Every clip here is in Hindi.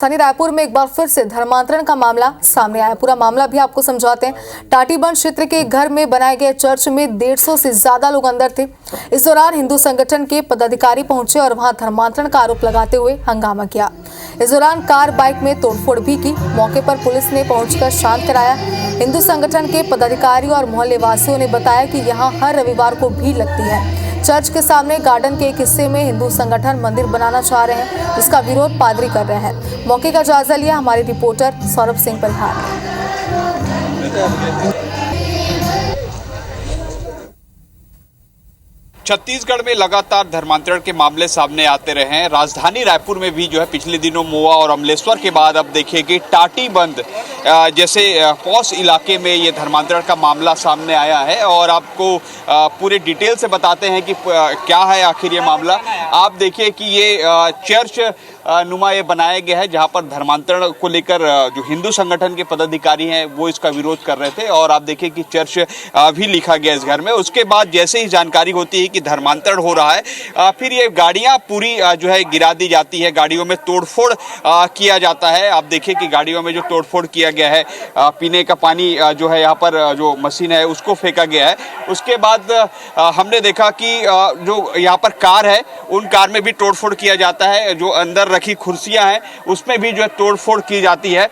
राजधानी रायपुर में एक बार फिर से धर्मांतरण का मामला सामने आया। पूरा मामला भी आपको समझाते हैं। टाटीबंध क्षेत्र के घर में बनाए गए चर्च में 150 से ज्यादा लोग अंदर थे। इस दौरान हिंदू संगठन के पदाधिकारी पहुंचे और वहां धर्मांतरण का आरोप लगाते हुए हंगामा किया। इस दौरान कार बाइक में तोड़फोड़ भी की। मौके पर पुलिस ने पहुंचकर शांत कराया। हिंदू संगठन के पदाधिकारियों और मोहल्ले वासियों ने बताया कि यहाँ हर रविवार को भीड़ लगती है। चर्च के सामने गार्डन के एक हिस्से में हिंदू संगठन मंदिर बनाना चाह रहे हैं, जिसका विरोध पादरी कर रहे हैं। मौके का जायजा लिया हमारे रिपोर्टर सौरभ सिंह परिहार ने। छत्तीसगढ़ में लगातार धर्मांतरण के मामले सामने आते रहे हैं। राजधानी रायपुर में भी जो है पिछले दिनों मोआ और अमलेश्वर के बाद अब देखिए कि टाटीबंध जैसे पॉश इलाके में ये धर्मांतरण का मामला सामने आया है और आपको पूरे डिटेल से बताते हैं कि क्या है आखिर ये मामला। आप देखिए कि ये चर्च नुमा ये बनाया गया है जहां पर धर्मांतरण को लेकर जो हिंदू संगठन के पदाधिकारी हैं वो इसका विरोध कर रहे थे और आप देखिए कि चर्च भी लिखा गया इस घर में। उसके बाद जैसे ही जानकारी होती है कि धर्मांतरण हो रहा है फिर ये गाड़ियां पूरी जो है गिरा दी जाती है, गाड़ियों में तोड़फोड़ किया जाता है। आप देखिए कि गाड़ियों में जो तोड़फोड़ किया गया है, पीने का पानी जो है यहाँ पर जो मशीन है उसको फेंका गया है। उसके बाद हमने देखा कि जो यहाँ पर कार है उन कार में भी तोड़फोड़ किया जाता है। जो अंदर रखी कुर्सियां हैं उसमें भी जो है तोड़फोड़ की जाती है।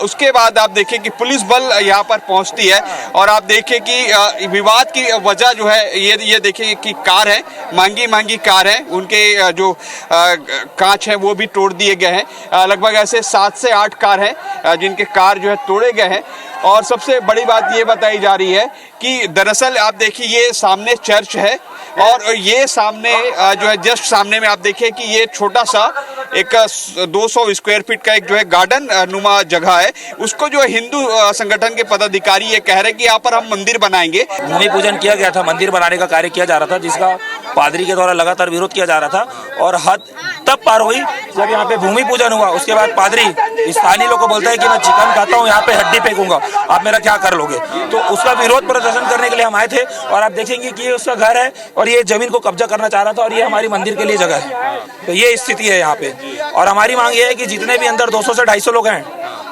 उसके बाद आप देखिए कि पुलिस बल यहाँ पर पहुंचती है और आप देखिए कि विवाद की वजह जो है ये देखिए कि कार है, महंगी कार है, उनके जो कांच है वो भी तोड़ दिए गए हैं। लगभग ऐसे 7 से 8 कार हैं जिनके कार जो है तोड़े गए हैं। और सबसे बड़ी बात ये बताई जा रही है कि दरअसल आप देखिए ये सामने चर्च है और ये सामने जो है जस्ट सामने में आप देखिए कि ये छोटा सा एक 200 स्क्वायर फीट का एक जो है गार्डन नुमा जगह है। उसको जो हिंदू संगठन के पदाधिकारी ये कह रहे हैं कि यहाँ पर हम मंदिर बनाएंगे। भूमि पूजन किया गया था, मंदिर बनाने का कार्य किया जा रहा था जिसका पादरी के द्वारा लगातार विरोध किया जा रहा था और हद तब पार हुई जब यहाँ पे भूमि पूजन हुआ। उसके बाद पादरी स्थानीय लोगों को बोलता है कि मैं चिकन खाता हूँ, यहाँ पे हड्डी फेंकूंगा, आप मेरा क्या कर लोगे। तो उसका विरोध प्रदर्शन करने के लिए हम आए थे और आप देखेंगे कि ये उसका घर है और ये जमीन को कब्जा करना चाह रहा था और ये हमारी मंदिर के लिए जगह है। तो ये स्थिति है यहाँ पे और हमारी मांग ये है कि जितने भी अंदर 200 से 250 लोग हैं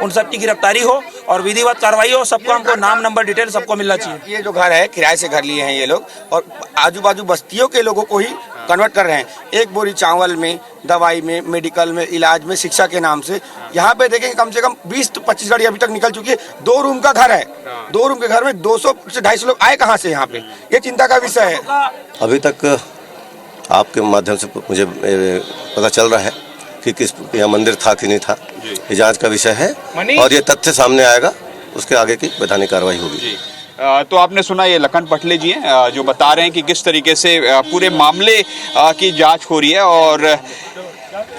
उन सबकी गिरफ्तारी हो और विधिवत कार्रवाई हो। सबको हमको नाम नंबर डिटेल सबको मिलना चाहिए। ये जो घर है किराए से घर लिए हैं ये लोग और आजू बाजू बस्तियों के लोगों को ही कन्वर्ट कर रहे हैं। एक बोरी चावल में, दवाई में, मेडिकल में, इलाज में, शिक्षा के नाम से यहाँ पे देखेंगे कम से कम 20 से 25 गाड़ी अभी तक निकल चुकी है। 2 रूम का घर है, 2 रूम के घर में 200 से 250 लोग आए कहाँ से यहाँ पे, ये चिंता का विषय है। अभी तक आपके माध्यम से मुझे पता चल रहा है कि किस यहाँ मंदिर था कि नहीं था, ये जांच का विषय है और ये तथ्य सामने आएगा, उसके आगे की वैधानिक कार्रवाई होगी। तो आपने सुना ये लखन पटले जी हैं जो बता रहे हैं कि किस तरीके से पूरे मामले की जांच हो रही है और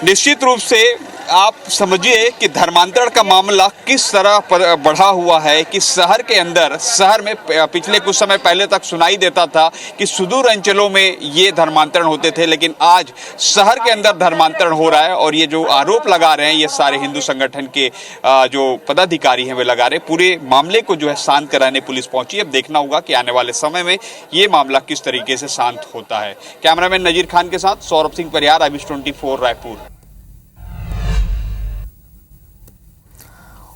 निश्चित रूप से आप समझिए कि धर्मांतरण का मामला किस तरह बढ़ा हुआ है कि शहर के अंदर, शहर में पिछले कुछ समय पहले तक सुनाई देता था कि सुदूर अंचलों में ये धर्मांतरण होते थे, लेकिन आज शहर के अंदर धर्मांतरण हो रहा है। और ये जो आरोप लगा रहे हैं ये सारे हिंदू संगठन के जो पदाधिकारी हैं वे लगा रहे हैं। पूरे मामले को जो है शांत कराने पुलिस पहुंची। अब देखना होगा कि आने वाले समय में ये मामला किस तरीके से शांत होता है। कैमरामैन नजीर खान के साथ सौरभ सिंह परिहार, IBC24 रायपुर।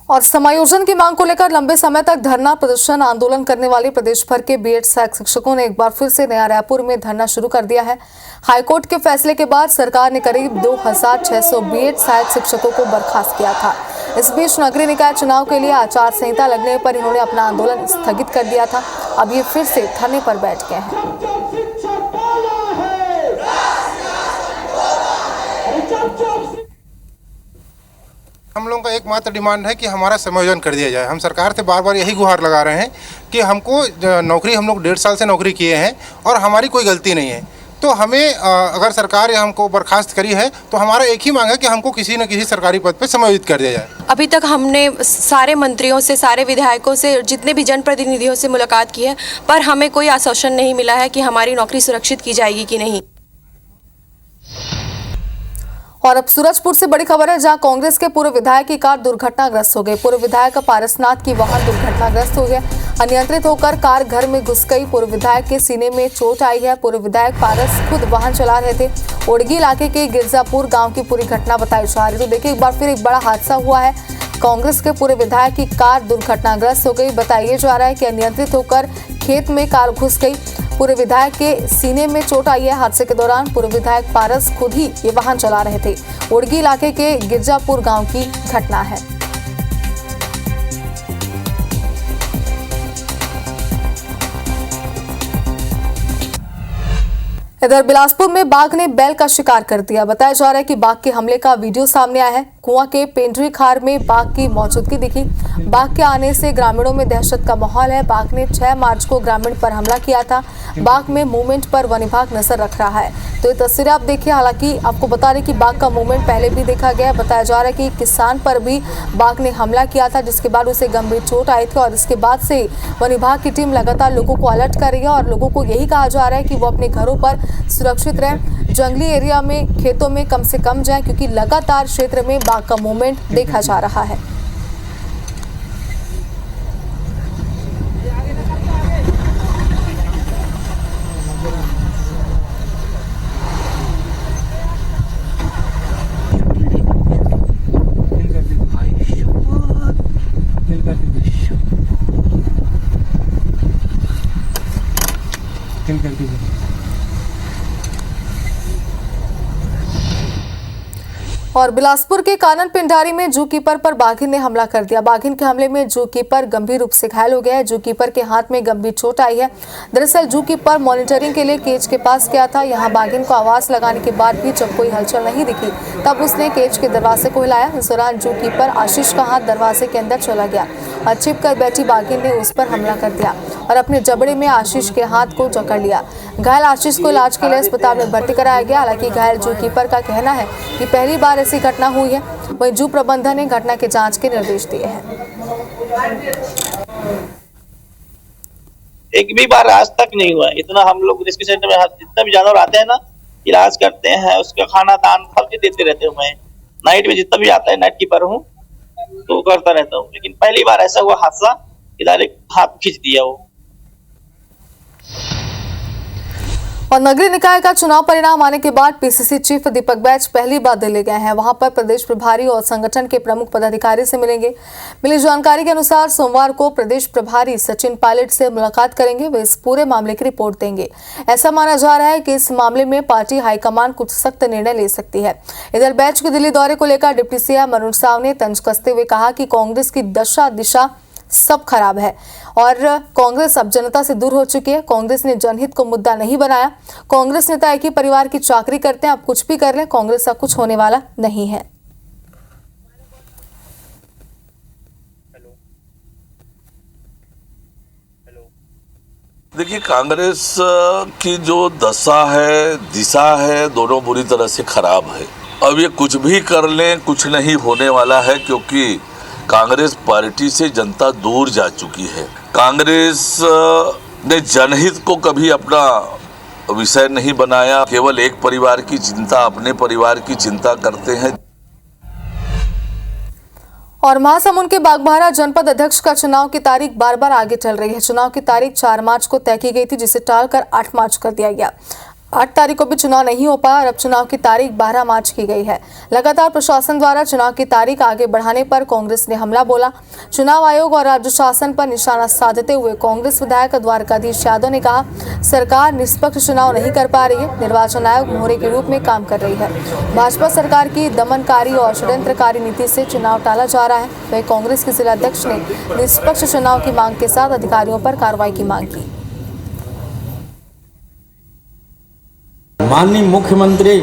और समायोजन की मांग को लेकर लंबे समय तक धरना प्रदर्शन आंदोलन करने वाले प्रदेश भर के बीएड सहायक शिक्षकों ने एक बार फिर से नया रायपुर में धरना शुरू कर दिया है। हाईकोर्ट के फैसले के बाद सरकार ने करीब 2600 बीएड सहायक शिक्षकों को बर्खास्त किया था। इस बीच नगरीय निकाय चुनाव के लिए आचार संहिता लगने पर इन्होंने अपना आंदोलन स्थगित कर दिया था। अब ये फिर से धरने पर बैठ गए हैं। हम लोगों का एकमात्र डिमांड है कि हमारा समायोजन कर दिया जाए। हम सरकार से बार बार यही गुहार लगा रहे हैं कि हमको नौकरी, हम लोग 1.5 साल से नौकरी किए हैं और हमारी कोई गलती नहीं है। तो हमें अगर सरकार हमको बर्खास्त करी है तो हमारा एक ही मांग है कि हमको किसी न किसी सरकारी पद पे समायोजित कर दिया जाए। अभी तक हमने सारे मंत्रियों से, सारे विधायकों से, जितने भी जनप्रतिनिधियों से मुलाकात की है, पर हमें कोई आश्वासन नहीं मिला है कि हमारी नौकरी सुरक्षित की जाएगी कि नहीं। और अब सूरजपुर से बड़ी खबर है, जहां कांग्रेस के पूर्व विधायक की कार दुर्घटनाग्रस्त हो गई। पूर्व विधायक पारसनाथ की वाहन दुर्घटनाग्रस्त हो गया। अनियंत्रित होकर कार घर में घुस गई। पूर्व विधायक के सीने में चोट आई है। पूर्व विधायक पारस खुद वाहन चला रहे थे। ओडगी इलाके के गिरजापुर गाँव की पूरी घटना बताई जा रही है। तो देखिए, एक बार फिर एक बड़ा हादसा हुआ है। कांग्रेस के पूर्व विधायक की कार दुर्घटनाग्रस्त हो गई। बताया जा रहा है कि अनियंत्रित होकर खेत में कार घुस गई। पूर्व विधायक के सीने में चोट आई है। हादसे के दौरान पूर्व विधायक पारस खुद ही ये वाहन चला रहे थे। ओडगी इलाके के गिरजापुर गांव की घटना है। इधर बिलासपुर में बाघ ने बैल का शिकार कर दिया। बताया जा रहा है कि बाघ के हमले का वीडियो सामने आया है। कुआं के पेंड्री खार में बाघ की मौजूदगी दिखी। बाघ के आने से ग्रामीणों में दहशत का माहौल है। बाघ ने 6 मार्च को ग्रामीण पर हमला किया था। बाघ में मूवमेंट पर वन विभाग नजर रख रहा है। तो ये तस्वीरें आप देखिए। हालांकि आपको बता दें कि बाघ का मूवमेंट पहले भी देखा गया। बताया जा रहा है कि किसान पर भी बाघ ने हमला किया था, जिसके बाद उसे गंभीर चोट आई थी। और इसके बाद से वन विभाग की टीम लगातार लोगों को अलर्ट कर रही है और लोगों को यही कहा जा रहा है कि वो अपने घरों पर सुरक्षित रहें, जंगली एरिया में, खेतों में कम से कम जाएं, क्योंकि लगातार क्षेत्र में बाघ का मूवमेंट देखा जा रहा है। और बिलासपुर के कानन पिंडारी में जू कीपर पर बाघिन ने हमला कर दिया। बाघिन के हमले में जू कीपर गंभीर रूप से घायल हो गया है। जू कीपर के हाथ में गंभीर चोट आई है। दरअसल जू कीपर मॉनिटरिंग के लिए केज के पास गया था। यहां बाघिन को आवाज लगाने के बाद भी जब कोई हलचल नहीं दिखी, तब उसने केज के दरवाजे को हिलाया। इस दौरान जू कीपर आशीष का हाथ दरवाजे के अंदर चला गया और छिप कर बैठी बाघिन ने उस पर हमला कर दिया और अपने जबड़े में आशीष के हाथ को जकड़ लिया। घायल आशीष को इलाज के लिए अस्पताल में भर्ती कराया गया। हालांकि घायल जू कीपर का कहना है कि पहली बार ऐसी घटना हुई है। वहीं जू प्रबंधन ने घटना के जांच के निर्देश दिए हैं। एक भी बार आज तक नहीं हुआ। इतना हम लोग रेस्क्यू सेंटर में जितना भी जानवर आते हैं ना, इलाज करते हैं, उसका खाना दान सब चीज देते रहते हूँ। मैं नाइट में जितना भी आता है, नाइट कीपर हूँ तो करता रहता हूँ। लेकिन पहली बार ऐसा हुआ हादसा, डायरेक्ट हाथ खींच दिया वो। और नगरीय निकाय का चुनाव परिणाम आने के बाद पीसीसी चीफ दीपक बैज पहली बार दिल्ली गए हैं। वहां पर प्रदेश प्रभारी और संगठन के प्रमुख पदाधिकारी से मिलेंगे। मिली जानकारी के अनुसार सोमवार को प्रदेश प्रभारी सचिन पायलट से मुलाकात करेंगे। वे इस पूरे मामले की रिपोर्ट देंगे। ऐसा माना जा रहा है कि इस मामले में पार्टी हाईकमान कुछ सख्त निर्णय ले सकती है। इधर बैज के दिल्ली दौरे को लेकर डिप्टी सीएम अरुण साव ने तंज कसते हुए कहा कि कांग्रेस की दशा दिशा सब खराब है और कांग्रेस अब जनता से दूर हो चुकी है। कांग्रेस ने जनहित को मुद्दा नहीं बनाया। कांग्रेस नेता एक ही परिवार की चाकरी करते हैं। अब कुछ भी कर लें, कांग्रेस का कुछ होने वाला नहीं है। देखिए, कांग्रेस की जो दशा है, दिशा है, दोनों बुरी तरह से खराब है। अब ये कुछ भी कर लें, कुछ नहीं होने वाला है, क्योंकि कांग्रेस पार्टी से जनता दूर जा चुकी है। कांग्रेस ने जनहित को कभी अपना विषय नहीं बनाया। केवल एक परिवार की चिंता, अपने परिवार की चिंता करते हैं। और महासमुंद के बागबाहरा जनपद अध्यक्ष का चुनाव की तारीख बार बार आगे चल रही है। चुनाव की तारीख 4 मार्च को तय की गई थी, जिसे टालकर 8 मार्च कर दिया गया। 8 तारीख को भी चुनाव नहीं हो पाया और अब चुनाव की तारीख 12 मार्च की गई है। लगातार प्रशासन द्वारा चुनाव की तारीख आगे बढ़ाने पर कांग्रेस ने हमला बोला। चुनाव आयोग और राज्य शासन पर निशाना साधते हुए कांग्रेस विधायक द्वारकाधीश यादव ने कहा, सरकार निष्पक्ष चुनाव नहीं कर पा रही है। निर्वाचन आयोग मोहरे के रूप में काम कर रही है। भाजपा सरकार की दमनकारी और षड्यंत्रकारी नीति से चुनाव टाला जा रहा है। वही कांग्रेस के जिलाध्यक्ष ने निष्पक्ष चुनाव की मांग के साथ अधिकारियों पर कार्रवाई की मांग की। माननीय मुख्यमंत्री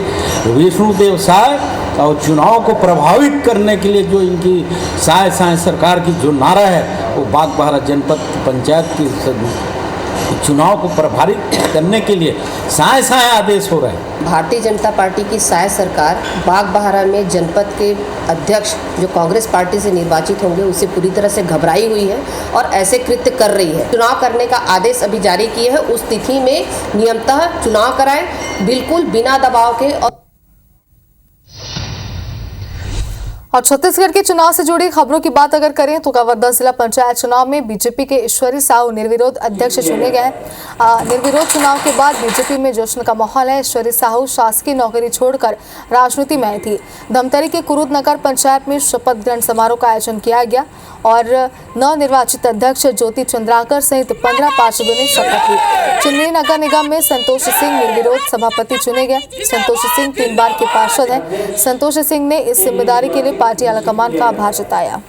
विष्णुदेव साय और चुनाव को प्रभावित करने के लिए जो इनकी साय सरकार की जो नारा है, वो बागबाहरा जनपद पंचायत की चुनाव को प्रभावित करने के लिए साय आदेश हो रहे हैं। भारतीय जनता पार्टी की साय सरकार बागबाहरा में जनपद के अध्यक्ष जो कांग्रेस पार्टी से निर्वाचित होंगे उसे पूरी तरह से घबराई हुई है और ऐसे कृत्य कर रही है। चुनाव करने का आदेश अभी जारी किए है। उस तिथि में नियमतः चुनाव कराएं, बिल्कुल बिना दबाव के। और और छत्तीसगढ़ के चुनाव से जुड़ी खबरों की बात अगर करें तो कवर्धा जिला पंचायत चुनाव में बीजेपी के ईश्वरी साहू निर्विरोध अध्यक्ष चुने गए। निर्विरोध चुनाव के बाद बीजेपी में जश्न का माहौल है। ईश्वरी साहू शासकीय नौकरी छोड़कर राजनीति में आई थी। धमतरी के कुरुद नगर पंचायत में शपथ ग्रहण समारोह का आयोजन किया गया और नवनिर्वाचित अध्यक्ष ज्योति चंद्राकर सहित 15 पार्षदों ने शपथ ली। चुनरी नगर निगम में संतोष सिंह निर्विरोध सभापति चुने गए। संतोष सिंह 3 बार के पार्षद हैं। संतोष सिंह ने इस जिम्मेदारी के लिए पार्टी आलाकमान का आभार जताया।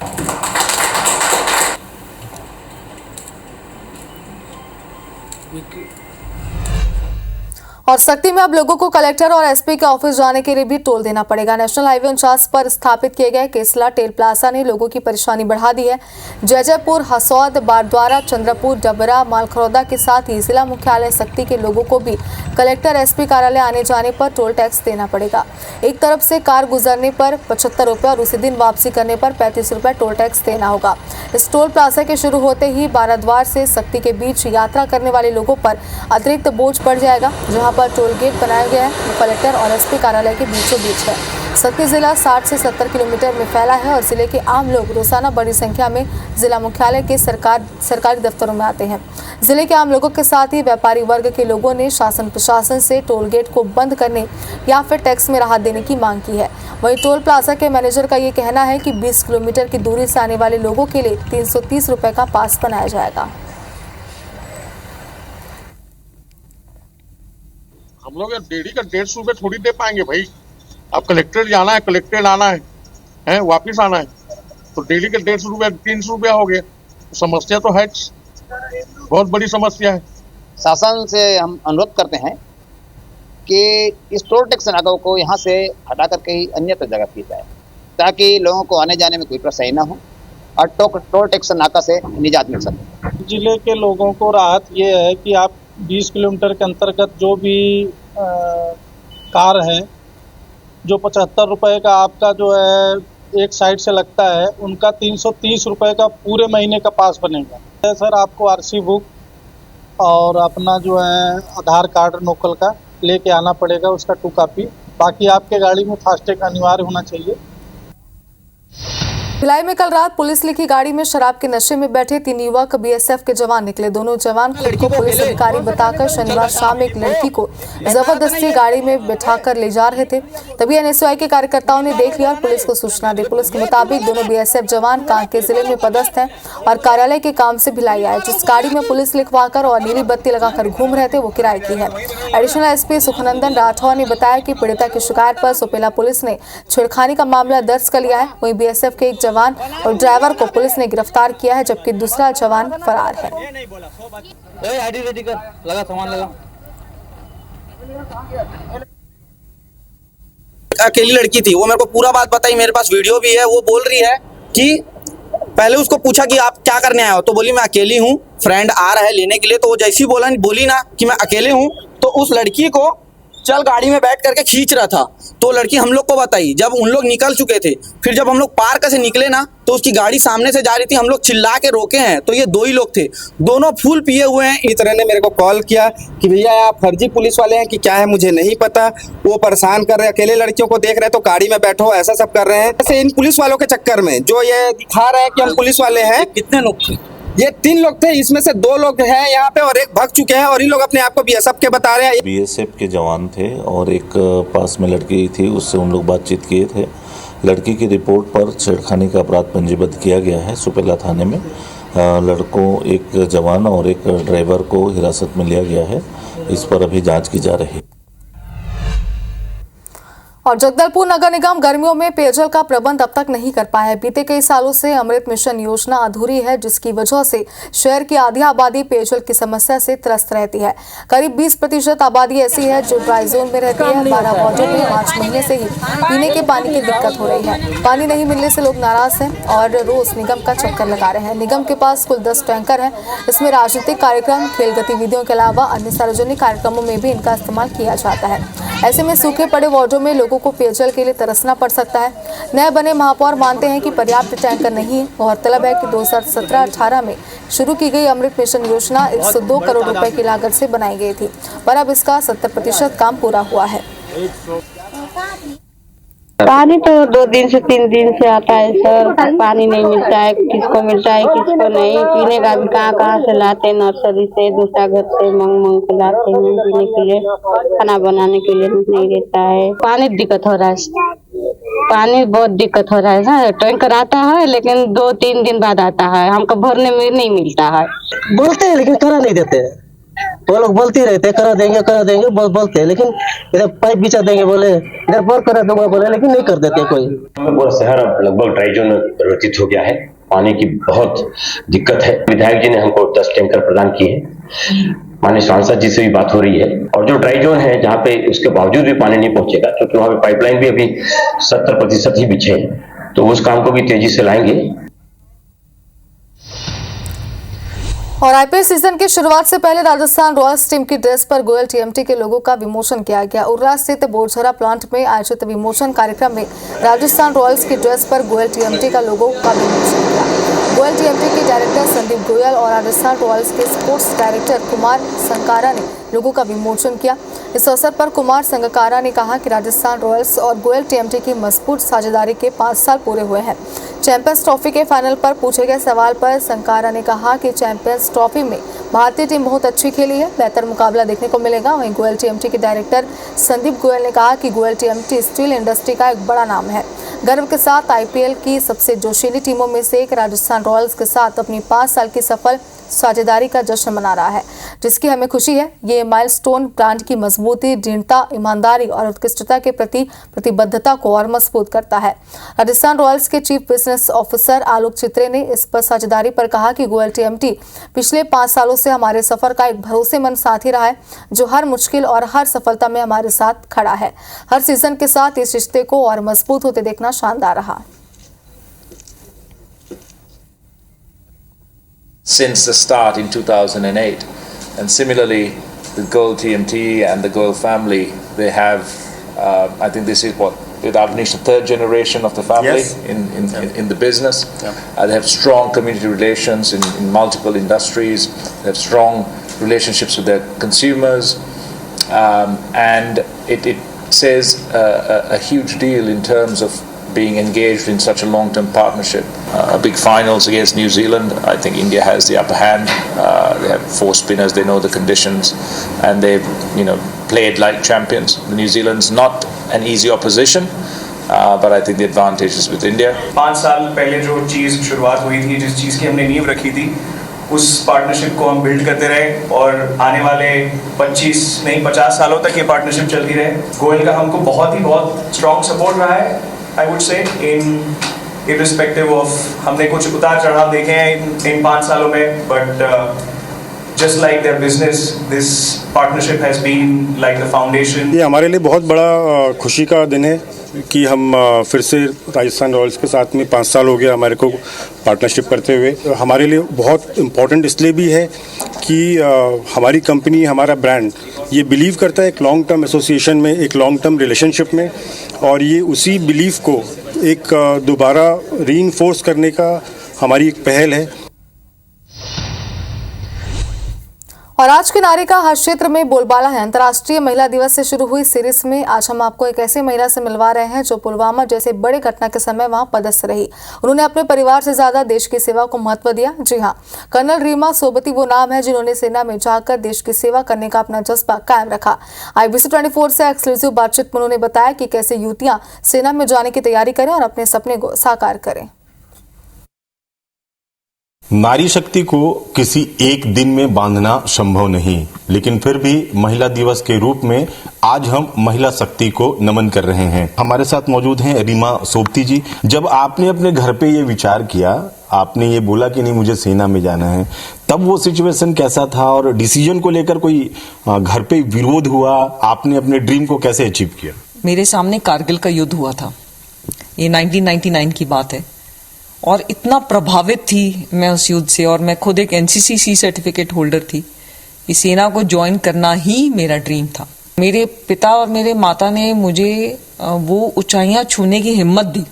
और सख्ती में अब लोगों को कलेक्टर और एसपी के ऑफिस जाने के लिए भी टोल देना पड़ेगा। नेशनल हाईवे 49 पर स्थापित किए गए केसला टेल प्लाजा ने लोगों की परेशानी बढ़ा दी है। जयजयपुर, हसौद, बारद्वारा, चंद्रपुर, डबरा, मालखरौदा के साथ ही जिला मुख्यालय सख्ती के लोगों को भी कलेक्टर एसपी कार्यालय आने जाने पर टोल टैक्स देना पड़ेगा। एक तरफ से कार गुजरने पर 75 रुपये और उसी दिन वापसी करने पर 35 रुपये टोल टैक्स देना होगा। इस टोल प्लाजा के शुरू होते ही बाराद्वार से सख्ती के बीच यात्रा करने वाले लोगों पर अतिरिक्त बोझ पड़ जाएगा। जहां पर टोल गेट बनाया गया है वो कलेक्टर और एसपी कार्यालय के बीचों बीच है। सख्ती जिला 60 से 70 किलोमीटर में फैला है और जिले के आम लोग रोजाना बड़ी संख्या में जिला मुख्यालय के सरकारी दफ्तरों में आते हैं। जिले के आम लोगों के साथ ही व्यापारी वर्ग के लोगों ने शासन प्रशासन से टोल गेट को बंद करने या फिर टैक्स में राहत देने की मांग की है। वहीं टोल प्लाजा के मैनेजर का ये कहना है कि 20 किलोमीटर की दूरी से आने वाले लोगों के लिए 330 रुपये का पास बनाया जाएगा। हम लोग डेढ़ी का 150 रुपये थोड़ी दे पाएंगे भाई। अब कलेक्टर जाना है, कलेक्टर आना है वापिस आना है, तो डेली के 150 रुपये 300 रुपया हो गया। तो समस्या तो है, बहुत बड़ी समस्या है। शासन से हम अनुरोध करते हैं कि इस टोल टैक्स नाका को यहाँ से हटा करके ही अन्यत्र जगह की जाए ताकि लोगों को आने जाने में कोई परेशानी ना हो और टोल टैक्स नाका से निजात मिल सके। जिले के लोगों को राहत ये है कि आप 20 किलोमीटर के अंतर्गत जो भी कार है जो 75 रुपये का आपका जो है एक साइड से लगता है, उनका 330 रुपये का पूरे महीने का पास बनेगा। सर आपको आरसी बुक और अपना जो है आधार कार्ड नोकल का लेके आना पड़ेगा, उसका 2 कॉपी। बाकी आपके गाड़ी में फास्टैग अनिवार्य होना चाहिए। भिलाई में कल रात पुलिस लिखी गाड़ी में शराब के नशे में बैठे 3 युवक बीएसएफ के जवान निकले। दोनों जवान खुद को पुलिस अधिकारी बताकर शनिवार शाम एक लड़की को जबरदस्ती गाड़ी में बैठाकर ले जा रहे थे। तभी एनएसयूआई के कार्यकर्ताओं ने देख लिया और पुलिस को सूचना दी। पुलिस के मुताबिक दोनों बीएसएफ जवान कांकेर जिले में पदस्थ हैं और कार्यालय के काम से भिलाई आए। जिस गाड़ी में पुलिस लिखवाकर और नीली बत्ती लगाकर घूम रहे थे वो किराए की है। एडिशनल एसपी सुखनंदन राठौर ने बताया कि पीड़िता की शिकायत पर सुपेला पुलिस ने छेड़खानी का मामला दर्ज कर लिया है। वहीं बीएसएफ के एक जवान और ड्राइवर को पुलिस ने गिरफ्तार किया है, जबकि दूसरा जवान फरार है। अकेली लड़की थी, वो मेरे को पूरा बात बताई, मेरे पास वीडियो भी है। वो बोल रही है कि पहले उसको पूछा कि आप क्या करने आए हो, तो बोली मैं अकेली हूँ, फ्रेंड आ रहा है लेने के लिए। तो वो जैसी बोली ना कि मैं अकेले हूँ, तो उस लड़की को चल गाड़ी में बैठ करके खींच रहा था। तो लड़की हम लोग को बताई, जब उन लोग निकल चुके थे, फिर जब हम लोग पार्क से निकले ना, तो उसकी गाड़ी सामने से जा रही थी। हम लोग चिल्ला के रोके हैं, तो ये 2 ही लोग थे, दोनों फुल पिए हुए हैं। इस तरह ने मेरे को कॉल किया कि भैया आप फर्जी पुलिस वाले हैं कि क्या है, मुझे नहीं पता। वो परेशान कर रहे, अकेले लड़कियों को देख रहे तो गाड़ी में बैठो, ऐसा सब कर रहे हैं। ऐसे इन पुलिस वालों के चक्कर में जो ये दिखा रहे हैं कि हम पुलिस वाले हैं। कितने लोग थे? ये 3 लोग थे, इसमें से 2 लोग हैं यहाँ पे और एक भाग चुके हैं और इन लोग अपने आप को बीएसएफ के बता रहे हैं। बीएसएफ के जवान थे और एक पास में लड़की थी, उससे उन लोग बातचीत किए थे। लड़की की रिपोर्ट पर छेड़खानी का अपराध पंजीबद्ध किया गया है सुपेला थाने में। लड़कों, एक जवान और एक ड्राइवर को हिरासत में लिया गया है। इस पर अभी जाँच की जा रही है। और जगदलपुर नगर निगम गर्मियों में पेयजल का प्रबंध अब तक नहीं कर पाया है। बीते कई सालों से अमृत मिशन योजना अधूरी है, जिसकी वजह से शहर की आधी आबादी पेयजल की समस्या से त्रस्त रहती है। करीब 20% आबादी ऐसी है जो ड्राई जोन में रहती है। 12 वार्डों में मार्च महीने से ही पीने के पानी की दिक्कत हो रही है। पानी नहीं मिलने से लोग नाराज हैं और रोज निगम का चक्कर लगा रहे हैं। निगम के पास कुल 10 टैंकर हैं। इसमें राजनीतिक कार्यक्रम, खेल गतिविधियों के अलावा अन्य सार्वजनिक कार्यक्रमों में भी इनका इस्तेमाल किया जाता है। ऐसे में सूखे पड़े वार्डों में लोगों को पेयजल के लिए तरसना पड़ सकता है। नए बने महापौर मानते हैं कि पर्याप्त टैंकर नहीं है। गौरतलब है कि 2017-18 में शुरू की गई अमृत मिशन योजना 102 करोड़ रुपए की लागत से बनाई गई थी, पर अब इसका 70% काम पूरा हुआ है। पानी तो 2 दिन से 3 दिन से आता है सर। पानी नहीं मिलता है, किसको मिलता है किसको नहीं। पीने का भी कहाँ से लाते हैं, नर्सरी से, दूसरा घर से मंग के लाते हैं पीने के लिए। खाना बनाने के लिए नहीं रहता है। पानी दिक्कत हो रहा है, पानी बहुत दिक्कत हो रहा है सर। टैंकर आता है लेकिन 2-3 दिन बाद आता है, हमको भरने में नहीं मिलता है। बोलते हैं लेकिन करा नहीं देते। वो लोग बोलते रहते करा देंगे बोलते हैं, लेकिन इधर पाइप बिछा देंगे बोले, इधर बोर करा दूंगा बोले, लेकिन नहीं कर देते कोई। पूरा शहर अब लगभग ड्राई जोन में परिवर्तित हो गया है। पानी की बहुत दिक्कत है। विधायक जी ने हमको 10 टैंकर प्रदान किए हैं। माननीय सांसद जी से भी बात हो रही है। और जो ड्राई जोन है जहाँ पे उसके बावजूद भी पानी नहीं पहुंचेगा, क्योंकि वहाँ पे पाइपलाइन भी अभी 70% ही बिछे हैं, तो उस काम को भी तेजी से लाएंगे। और आईपीएल सीजन की शुरुआत से पहले राजस्थान रॉयल्स टीम की ड्रेस पर गोयल टीएमटी के लोगों का विमोचन किया गया। उर्रा स्थित बोरझरा प्लांट में आयोजित विमोचन कार्यक्रम में राजस्थान रॉयल्स की ड्रेस पर गोयल टीएमटी का लोगो का विमोचन किया। गोयल टीएमटी के डायरेक्टर संदीप गोयल और राजस्थान रॉयल्स के स्पोर्ट्स डायरेक्टर कुमार संकारा ने लोगों का विमोचन किया। इस अवसर पर कुमार संगकारा ने कहा कि राजस्थान रॉयल्स और गोयल टीएमटी की मजबूत साझेदारी के 5 साल पूरे हुए हैं। चैंपियंस ट्रॉफी के फाइनल पर पूछे गए सवाल पर संकारा ने कहा कि चैंपियंस ट्रॉफी में भारतीय टीम बहुत अच्छी खेली है, बेहतर मुकाबला देखने को मिलेगा। वहीं गोयल टीएमटी के डायरेक्टर संदीप गोयल ने कहा कि गोयल टीएमटी स्टील इंडस्ट्री का एक बड़ा नाम है। गर्व के साथ आईपीएल की सबसे जोशीली टीमों में से एक राजस्थान रॉयल्स के साथ अपनी 5 साल की सफल साझेदारी का जश्न मना रहा है, जिसकी हमें खुशी है। ये माइलस्टोन ब्रांड की मजबूती, दृढ़ता, ईमानदारी और उत्कृष्टता के प्रति प्रतिबद्धता को और मजबूत करता है। राजस्थान रॉयल्स के चीफ बिजनेस ऑफिसर आलोक चित्रे ने इस पर साझेदारी पर कहा कि गोयल टीएमटी पिछले 5 सालों से हमारे सफर का एक भरोसेमंद साथी रहा है, जो हर मुश्किल और हर सफलता में हमारे साथ खड़ा है। हर सीजन के साथ इस रिश्ते को और मजबूत होते देखना शानदार रहा। Since the start in 2008, and similarly the Goel TMT and the Goel family, they have I think this is with Avnish, the 3rd generation of the family. Yes. in the business. Yeah. They have strong community relations in multiple industries. They have strong relationships with their consumers, and it says a huge deal in terms of being engaged in such a long-term partnership. A big finals against New Zealand. I think India has the upper hand. They have 4 spinners. They know the conditions, and they've played like champions. New Zealand's not an easy opposition, but I think the advantage is with India. 5 साल पहले जो चीज़ शुरुआत हुई थी, जिस चीज़ की हमने नींव रखी थी, उस पार्टनरशिप को हम बिल्ड करते रहे और आने वाले 50 सालों तक ये पार्टनरशिप चलती रहे। गोयल का हमको बहुत स्ट्रॉन्ग सपोर्ट रहा है, I would say, irrespective of हमने कुछ उतार चढ़ाव देखे हैं इन 5 सालों में, but just like their business, this partnership has been like the foundation. ये हमारे लिए बहुत बड़ा खुशी का दिन है कि हम फिर से राजस्थान रॉयल्स के साथ में 5 साल हो गया हमारे को पार्टनरशिप करते हुए। हमारे लिए बहुत इम्पोर्टेंट इसलिए भी है कि हमारी कंपनी, हमारा ब्रांड ये बिलीव करता है एक लॉन्ग टर्म एसोसिएशन में, एक लॉन्ग टर्म रिलेशनशिप में, और ये उसी बिलीफ को एक दोबारा रीइंफोर्स करने का हमारी एक पहल है। और आज की नारी का हर क्षेत्र में बोलबाला है। अंतर्राष्ट्रीय महिला दिवस से शुरू हुई सीरीज में आज हम आपको एक ऐसी महिला से मिलवा रहे हैं जो पुलवामा जैसे बड़े घटना के समय वहां पदस्थ रही। उन्होंने अपने परिवार से ज्यादा देश की सेवा को महत्व दिया। जी हां, कर्नल रीमा सोबती वो नाम है जिन्होंने सेना में जाकर देश की सेवा करने का अपना जज्बा कायम रखा। IBC 24 से एक्सक्लूसिव बातचीत में उन्होंने बताया कि कैसे युवतियां सेना में जाने की तैयारी करें और अपने सपने को साकार करें। नारी शक्ति को किसी एक दिन में बांधना संभव नहीं, लेकिन फिर भी महिला दिवस के रूप में आज हम महिला शक्ति को नमन कर रहे हैं। हमारे साथ मौजूद हैं रीमा सोबती जी। जब आपने अपने घर पे ये विचार किया, आपने ये बोला कि नहीं मुझे सेना में जाना है, तब वो सिचुएशन कैसा था और डिसीजन को लेकर कोई घर पे विरोध हुआ? आपने अपने ड्रीम को कैसे अचीव किया? मेरे सामने कारगिल का युद्ध हुआ था, ये 1999 की बात है, और इतना प्रभावित थी मैं उस युद्ध से, और मैं खुद एक NCC सर्टिफिकेट होल्डर थी, कि सेना को ज्वाइन करना ही मेरा ड्रीम था। मेरे पिता और मेरे माता ने मुझे वो ऊंचाइयां छूने की हिम्मत दी,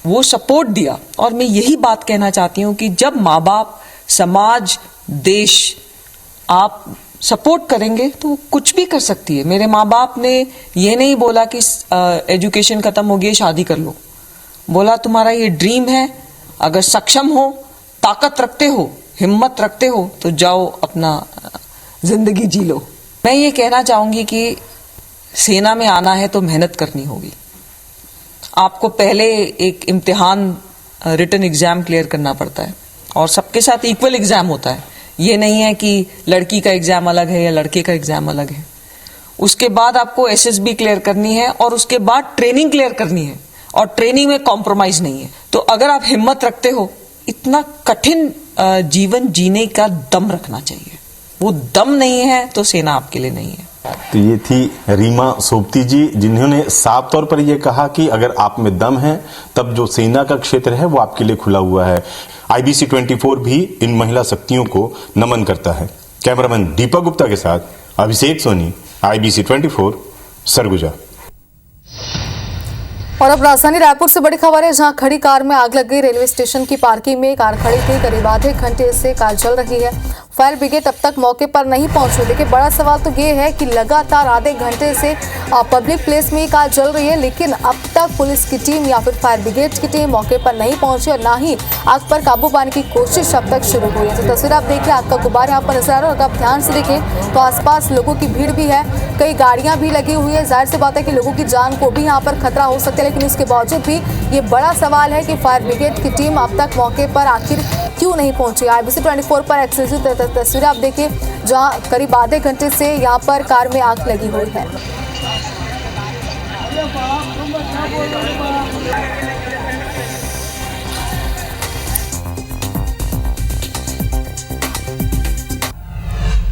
वो सपोर्ट दिया। और मैं यही बात कहना चाहती हूँ कि जब माँ बाप, समाज, देश आप सपोर्ट करेंगे तो वो कुछ भी कर सकती है। मेरे माँ बाप ने ये नहीं बोला कि एजुकेशन खत्म हो गई शादी कर लो, बोला तुम्हारा ये ड्रीम है, अगर सक्षम हो, ताकत रखते हो, हिम्मत रखते हो तो जाओ अपना जिंदगी जी लो। मैं ये कहना चाहूंगी कि सेना में आना है तो मेहनत करनी होगी। आपको पहले एक इम्तिहान रिटन एग्जाम क्लियर करना पड़ता है और सबके साथ इक्वल एग्जाम होता है। ये नहीं है कि लड़की का एग्जाम अलग है या लड़के का एग्जाम अलग है। उसके बाद आपको एसएसबी क्लियर करनी है और उसके बाद ट्रेनिंग क्लियर करनी है और ट्रेनिंग में कॉम्प्रोमाइज नहीं है। तो अगर आप हिम्मत रखते हो, इतना कठिन जीवन जीने का दम रखना चाहिए। वो दम नहीं है तो सेना आपके लिए नहीं है। तो ये थी रीमा सोबती जी, जिन्होंने साफ तौर पर यह कहा कि अगर आप में दम है तब जो सेना का क्षेत्र है वो आपके लिए खुला हुआ है। IBC 24 भी इन महिला शक्तियों को नमन करता है। कैमरामैन दीपक गुप्ता के साथ अभिषेक सोनी, IBC 24, सरगुजा। और अब राजधानी रायपुर से बड़ी खबर है, जहां खड़ी कार में आग लग गई। रेलवे स्टेशन की पार्किंग में कार खड़ी थी, करीब आधे घंटे से कार जल रही है। फायर ब्रिगेड अब तक मौके पर नहीं पहुंची। देखिए, बड़ा सवाल तो ये है कि लगातार आधे घंटे से पब्लिक प्लेस में कार जल रही है, लेकिन अब तक पुलिस की टीम या फिर फायर ब्रिगेड की टीम मौके पर नहीं पहुंची और ना ही आग पर काबू पाने की कोशिश अब तक शुरू हुई है। तो तस्वीर आप देखिए, आग का गुब्बार यहाँ पर नजर आ रहा है। अगर आप ध्यान से देखें तो आसपास लोगों की भीड़ भी है, कई गाड़ियां भी लगी हुई है। जाहिर सी बात है कि लोगों की जान को भी यहाँ पर खतरा हो सकता है, लेकिन उसके बावजूद भी ये बड़ा सवाल है कि फायर ब्रिगेड की टीम अब तक मौके पर आखिर क्यों नहीं पहुंची। IBC 24 पर एक्सक्लूसिव तस्वीरें आप देखिए, जहां करीब आधे घंटे से यहां पर कार में आग लगी हुई है।